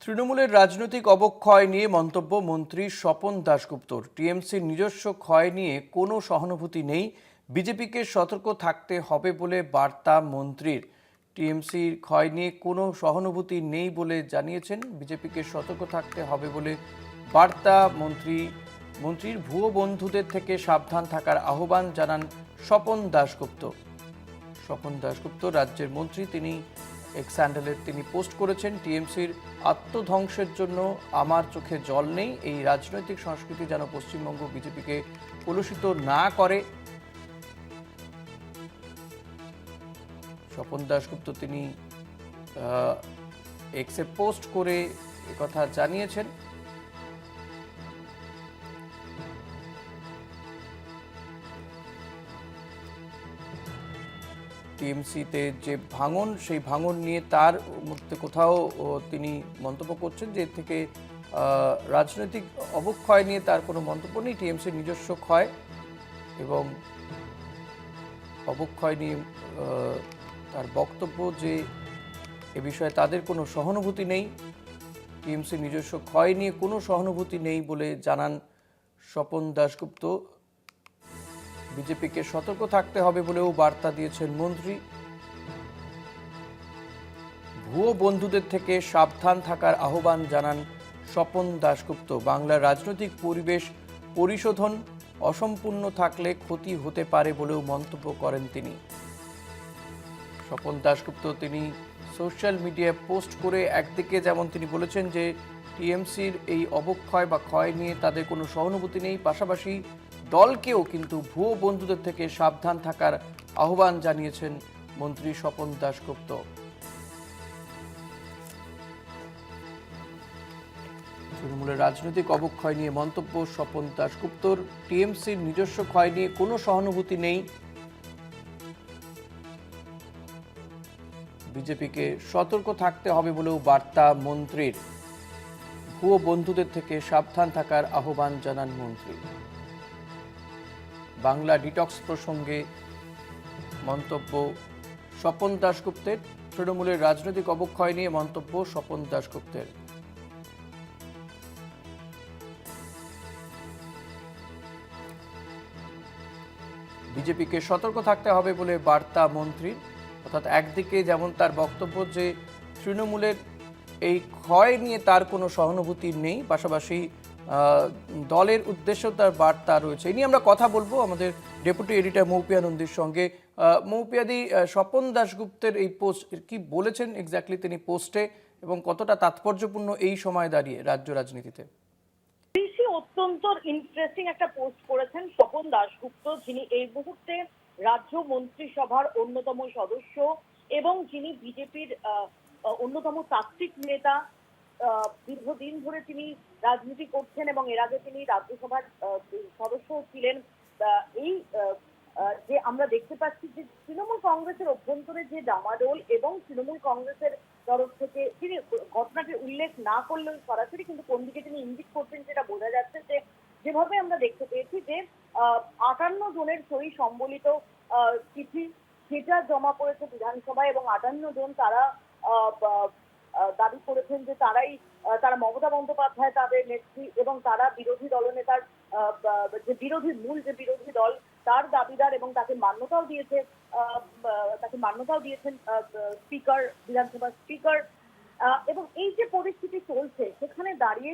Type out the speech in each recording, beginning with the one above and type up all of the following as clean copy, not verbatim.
তৃণমূলের রাজনৈতিক অবক্ষয় নিয়ে মন্তব্য মন্ত্রী স্বপন দাশগুপ্তর। টিএমসির নিজস্ব ক্ষয় নিয়ে কোনো সহানুভূতি নেই, বিজেপিকে সতর্ক থাকতে হবে বলে বার্তা মন্ত্রীর। টিএমসির ক্ষয় নিয়ে কোনো সহানুভূতি নেই বলে জানিয়েছেন, বিজেপিকে সতর্ক থাকতে হবে বলে বার্তা মন্ত্রীর ভুয়ো বন্ধুদের থেকে সাবধান থাকার আহ্বান জানান স্বপন দাশগুপ্ত। স্বপন দাশগুপ্ত রাজ্যের মন্ত্রী, তিনি এক্স হ্যান্ডেলে তিনি পোস্ট করেছেন, টিএমসির আত্মধ্বংসের জন্য আমার চোখে জল নেই। এই রাজনৈতিক সংস্কৃতি যেন পশ্চিমবঙ্গ বিজেপিকে কলুষিত না করে। স্বপন দাশগুপ্ত তিনি এক্সে পোস্ট করে একথা জানিয়েছেন। টিএমসিতে যে ভাঙন, সেই ভাঙন নিয়ে তার মধ্যে কোথাও তিনি মন্তব্য করছেন যে এর থেকে রাজনৈতিক অবক্ষয় নিয়ে তার কোনো মন্তব্য নেই। টিএমসির নিজস্ব ক্ষয় এবং অবক্ষয় নিয়ে তার বক্তব্য যে এ বিষয়ে তাদের কোনো সহানুভূতি নেই, টিএমসির নিজস্ব ক্ষয় নিয়ে কোনো সহানুভূতি নেই বলে জানান স্বপন দাশগুপ্ত। বিজেপিকে সতর্ক থাকতে হবে বলেও বার্তা দিয়েছেন মন্ত্রী। ভুয়ো বন্ধুদের থেকে সাবধান থাকার আহ্বান জানান স্বপন দাশগুপ্ত। বাংলার রাজনৈতিক পরিবেশ পরিশোধন অসম্পূর্ণ থাকলে ক্ষতি হতে পারে বলেও মন্তব্য করেন তিনি। স্বপন দাশগুপ্ত তিনি সোশ্যাল মিডিয়ায় পোস্ট করে একদিকে যেমন তিনি বলেছেন যে টিএমসির এই অবক্ষয় বা ক্ষয় নিয়ে তাদের কোনো সহানুভূতি নেই, পাশাপাশি দলকেও কিন্তু ভুয়ো বন্ধুদের থেকে সাবধান থাকার আহ্বান জানিয়েছেন মন্ত্রী স্বপন দাশগুপ্ত। তৃণমূলের রাজনৈতিক অবক্ষয় নিয়ে মন্তব্য স্বপন দাশগুপ্তর। টিএমসির নিজস্ব ক্ষয় নিয়ে কোনো সহানুভূতি নেই, বিজেপিকে সতর্ক থাকতে হবে বলেও বার্তা মন্ত্রীর। ভুয়ো বন্ধুদের থেকে সাবধান থাকার আহ্বান জানান মন্ত্রী। বাংলা ডিটক্স প্রসঙ্গে মন্তব্য স্বপন দাশগুপ্তের। তৃণমূলের রাজনৈতিক অবক্ষয় নিয়ে মন্তব্য স্বপন দাশগুপ্তের। বিজেপিকে সতর্ক থাকতে হবে বলে বার্তা মন্ত্রীর। অর্থাৎ একদিকে যেমন তার বক্তব্য যে তৃণমূলের এই ক্ষয় নিয়ে তার কোনো সহানুভূতি নেই, পাশাপাশি দলের উদ্দেশ্যেও তার বার্তা রয়েছে। এই নিয়ে আমরা কথা বলবো আমাদের ডেপুটি এডিটর মৌপিয়া নন্দীর সঙ্গে। মৌপিয়াদি, স্বপন দাশগুপ্তের এই পোস্ট কি বলেছেন এক্স্যাক্টলি তিনি পোস্টে, এবং কতটা তাৎপর্যপূর্ণ এই সময় দাঁড়িয়ে রাজ্য রাজনীতিতে? অত্যন্ত ইন্টারেস্টিং একটা পোস্ট করেছেন স্বপন দাশগুপ্ত, যিনি এই মুহূর্তে রাজ্য মন্ত্রিসভার অন্যতম সদস্য এবং যিনি বিজেপির অন্যতম তাত্ত্বিক নেতা। দীর্ঘদিন ধরে তিনি রাজনীতি করছেন এবং এর আগে তিনি রাজ্যসভার সদস্য ছিলেন। এই যে আমরা দেখতে পাচ্ছি যে তৃণমূল কংগ্রেসের অভ্যন্তরে যে ডামাডোল এবং তৃণমূল কংগ্রেসের তরফ থেকে তিনি ঘটনাটির উল্লেখ না করলেও সরাসরি কিন্তু কোন দিকে তিনি ইঙ্গিত করছেন সেটা বোঝা যাচ্ছে। যে যেভাবে আমরা দেখতে পেয়েছি যে 58 জনের সই সম্বলিত চিঠি সেটা জমা পড়েছে বিধানসভায় এবং 58 জন তারা দাবি করেছেন যে তারা মমতা বন্দ্যোপাধ্যায় তাদের নেত্রী এবং তারা বিরোধী দলনেতার যে বিরোধী দল তার দাবিদার এবং তাকে মান্যতাও দিয়েছেন স্পিকার, বিধানসভার স্পিকার। এবং এই যে পরিস্থিতি চলছে সেখানে দাঁড়িয়ে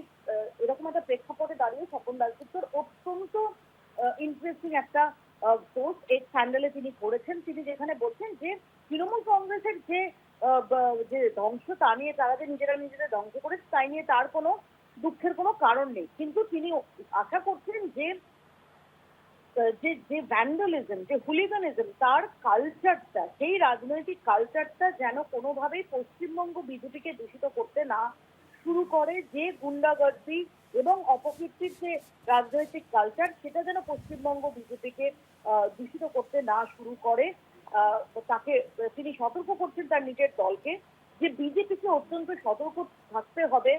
এরকম একটা প্রেক্ষাপটে দাঁড়িয়ে স্বপন দাশগুপ্তর অত্যন্ত ইন্টারেস্টিং একটা পোস্ট এক্স হ্যান্ডেলে তিনি করেছেন। তিনি যেখানে বলছেন যে তৃণমূল কংগ্রেসের যে ধ্বংস তা নিয়ে তারা যে নিজেদের ধ্বংস করেছে তাই নিয়ে তার কোনো দুঃখের কোনো কারণ নেই, কিন্তু তিনি আশা করছেন যে যে ভ্যান্ডালিজম, যে হুলিগানিজম, তার কালচারটা, সেই রাজনৈতিক কালচারটা যেন কোনোভাবেই পশ্চিমবঙ্গ বিজেপিকে দূষিত করতে না শুরু করে। যে গুন্ডাগর্দি এবং অপকীর্তির যে রাজনৈতিক কালচার সেটা যেন পশ্চিমবঙ্গ বিজেপিকে দূষিত করতে না শুরু করে, তাকে তিনি সতর্ক করছেন তার নিজের দলকে যে বিজেপিকে অত্যন্ত সতর্ক থাকতে হবে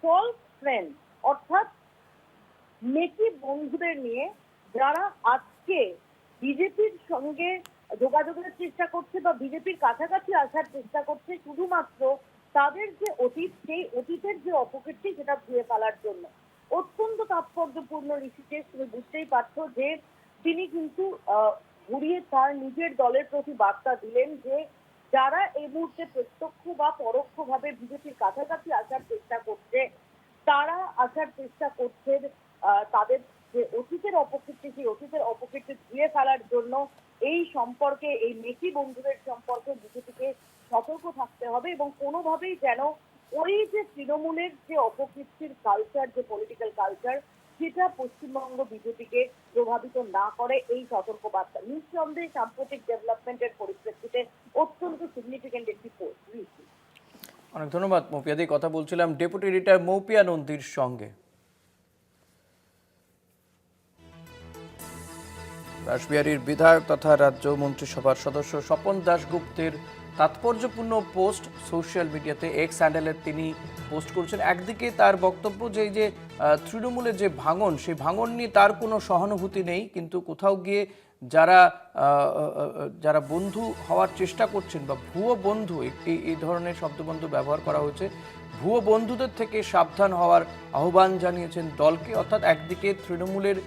ফলস ফ্রেন্ড, অর্থাৎ মেকি বন্ধুদের নিয়ে, যারা আজকে বিজেপির সঙ্গে যোগাযোগের চেষ্টা করছে বা বিজেপির কাছাকাছি আসার চেষ্টা করছে শুধুমাত্র তাদের যে অতীত, সেই অতীতের যে অপকীর্তি সেটা ধুয়ে ফেলার জন্য। অত্যন্ত তাৎপর্যপূর্ণ ঋষিকেশ, তুমি বুঝতেই পারছো যে তিনি কিন্তু ঘুরিয়ে তার নিজের দলের প্রতি বার্তা দিলেন যে যারা এই মুহূর্তে প্রত্যক্ষ বা পরোক্ষভাবে বিজেপির কাছাকাছি আসার চেষ্টা করছে, তারা আসার চেষ্টা করছেন তাদের যে অতীতের অপকীর্তি, সেই অতীতের অপকীর্তি ধুয়ে ফেলার জন্য। এই সম্পর্কে, এই মেকি বন্ধুদের সম্পর্কে বিজেপিকে সতর্ক থাকতে হবে এবং কোনোভাবেই যেন ওই যে তৃণমূলের যে অপকীর্তির কালচার, যে পলিটিক্যাল কালচার, সেটা পশ্চিমবঙ্গ বিজেপিকে প্রভাবিত না করে, এই সতর্কবার্তা নিঃসন্দেহে সাম্প্রতিক ডেভেলপমেন্টের পরিপ্রেক্ষিতে অত্যন্ত সিগনিফিকেন্ট একটি পোস্ট। অনেক ধন্যবাদ মৌপিয়াদি। কথা বলছিলাম ডেপুটি এডিটর মৌপিয়া নন্দীর সঙ্গে। রাসবিহারীর বিধায়ক তথা রাজ্য মন্ত্রিসভার সদস্য স্বপন দাশগুপ্তের তাৎপর্যপূর্ণ পোস্ট সোশ্যাল মিডিয়াতে এক্স হ্যান্ডেলে তিনি পোস্ট করছেন। একদিকে তার বক্তব্য যে এই যে তৃণমূলের যে ভাঙন, সেই ভাঙন নিয়ে তার কোনো সহানুভূতি নেই, কিন্তু কোথাও গিয়ে যারা যারা বন্ধু হওয়ার চেষ্টা করছেন বা ভুয়ো বন্ধু, এই ধরনের শব্দবন্ধ ব্যবহার করা হয়েছে, ভুয়ো বন্ধুদের থেকে সাবধান হওয়ার আহ্বান জানিয়েছেন দলকে। অর্থাৎ একদিকে তৃণমূলের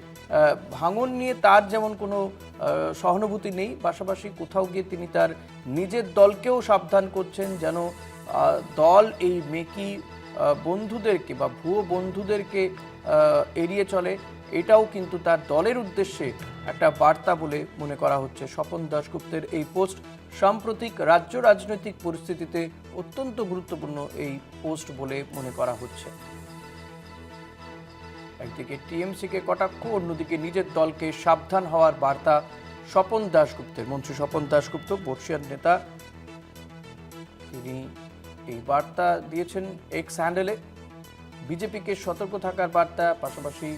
ভাঙন নিয়ে তার যেমন কোনো সহানুভূতি নেই, পাশাপাশি কোথাও গিয়ে তিনি তার নিজের দলকেও সাবধান করছেন যেন দল এই মেকি বন্ধুদেরকে বা ভুয়ো বন্ধুদেরকে এড়িয়ে চলে। এটাও কিন্তু তার দলের উদ্দেশ্যে একটা বার্তা বলে মনে করা হচ্ছে। স্বপন দাশগুপ্তের এই পোস্ট সাম্প্রতিক রাজ্য রাজনৈতিক পরিস্থিতিতে অত্যন্ত গুরুত্বপূর্ণ এই পোস্ট বলে মনে করা হচ্ছে। একদিকে টিএমসিকে কটাক্ষ, অন্যদিকে নিজের দলকে সাবধান হওয়ার বার্তা স্বপন দাশগুপ্তের। মন্ত্রী স্বপন দাশগুপ্ত বর্ষিয়ান নেতা, তিনি এই বার্তা দিয়েছেন এক্স হ্যান্ডেলে। বিজেপিকে সতর্ক থাকার বার্তা, পাশাপাশি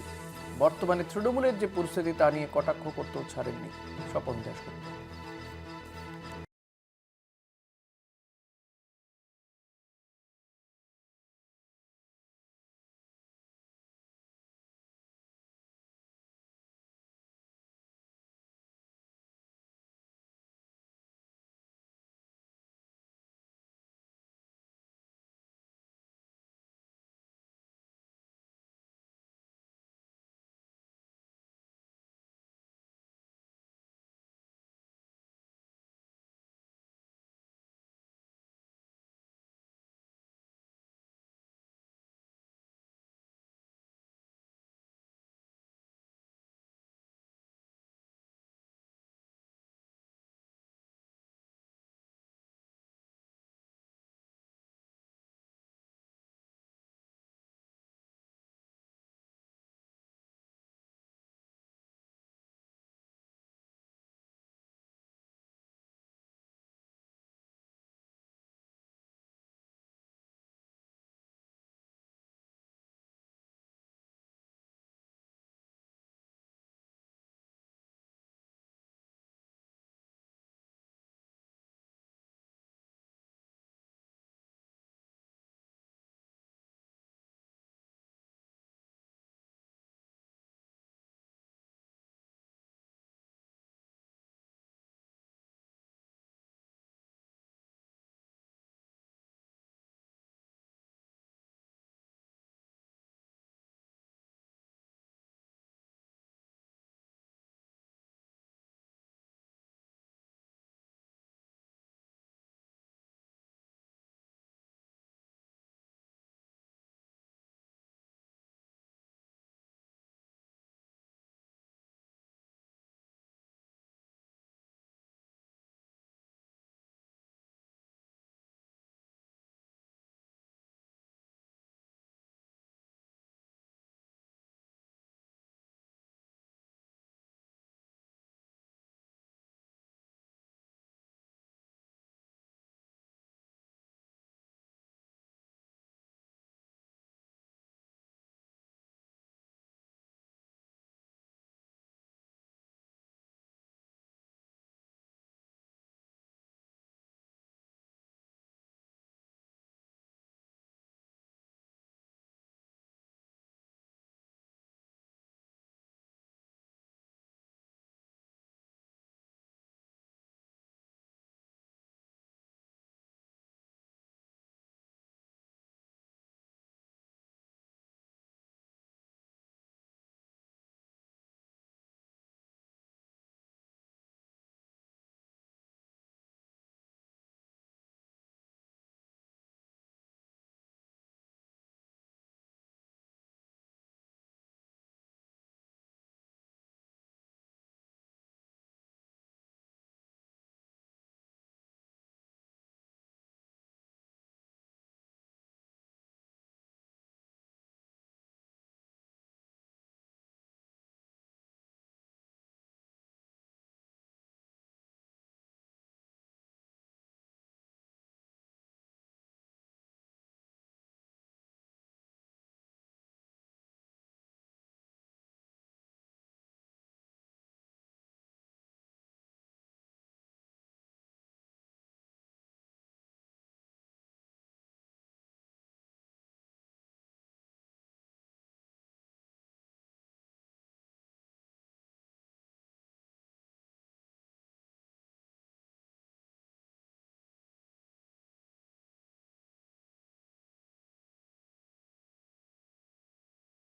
বর্তমানে তৃণমূলের যে পরিস্থিতি তা নিয়ে কটাক্ষ করতেও ছাড়েননি স্বপন দাশগুপ্ত।